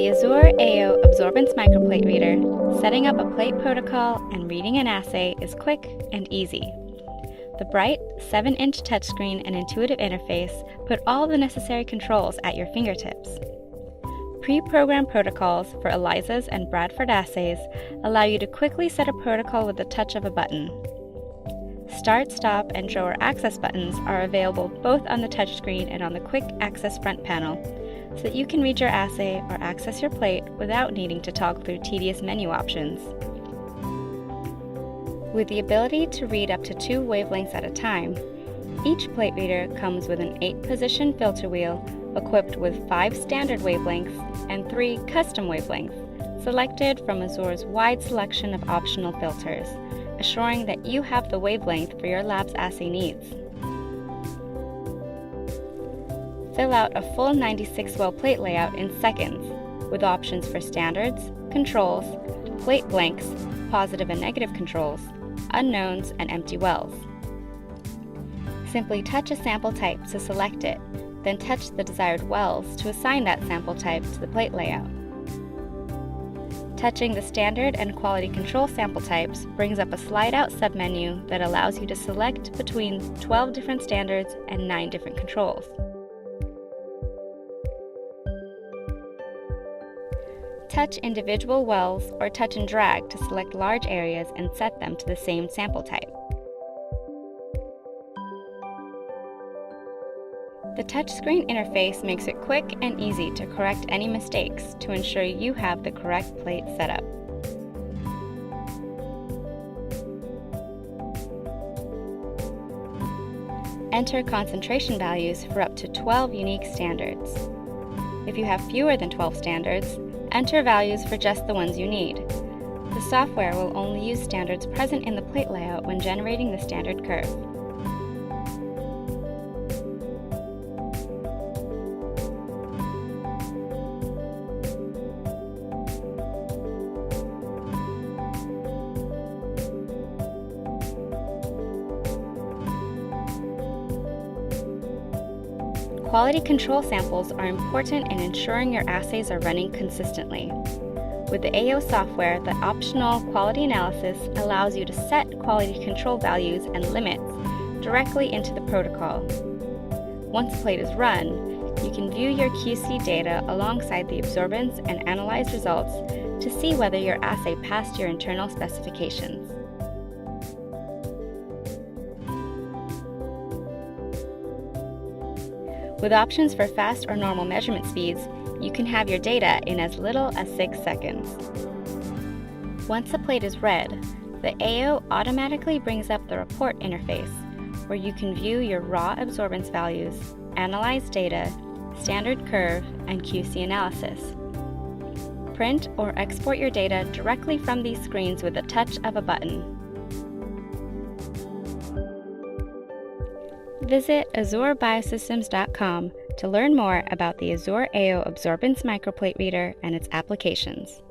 the AZURE AO Absorbance Microplate Reader, setting up a plate protocol and reading an assay is quick and easy. The bright, 7-inch touchscreen and intuitive interface put all the necessary controls at your fingertips. Pre-programmed protocols for Elisa's and Bradford assays allow you to quickly set a protocol with the touch of a button. Start, stop, and drawer access buttons are available both on the touchscreen and on the quick access front panel, so that you can read your assay or access your plate without needing to toggle through tedious menu options. With the ability to read up to 2 wavelengths at a time, each plate reader comes with an 8-position filter wheel equipped with 5 standard wavelengths and 3 custom wavelengths, selected from AZURE's wide selection of optional filters, assuring that you have the wavelength for your lab's assay needs. Fill out a full 96-well plate layout in seconds, with options for standards, controls, plate blanks, positive and negative controls, unknowns, and empty wells. Simply touch a sample type to select it, then touch the desired wells to assign that sample type to the plate layout. Touching the standard and quality control sample types brings up a slide-out submenu that allows you to select between 12 different standards and 9 different controls. Touch individual wells or touch and drag to select large areas and set them to the same sample type. The touchscreen interface makes it quick and easy to correct any mistakes to ensure you have the correct plate setup. Enter concentration values for up to 12 unique standards. If you have fewer than 12 standards, enter values for just the ones you need. The software will only use standards present in the plate layout when generating the standard curve. Quality control samples are important in ensuring your assays are running consistently. With the AO software, the optional quality analysis allows you to set quality control values and limits directly into the protocol. Once the plate is run, you can view your QC data alongside the absorbance and analyzed results to see whether your assay passed your internal specifications. With options for fast or normal measurement speeds, you can have your data in as little as 6 seconds. Once a plate is read, the AO automatically brings up the report interface, where you can view your raw absorbance values, analyze data, standard curve, and QC analysis. Print or export your data directly from these screens with the touch of a button. Visit AZUREBiosystems.com to learn more about the AZURE AO Absorbance Microplate Reader and its applications.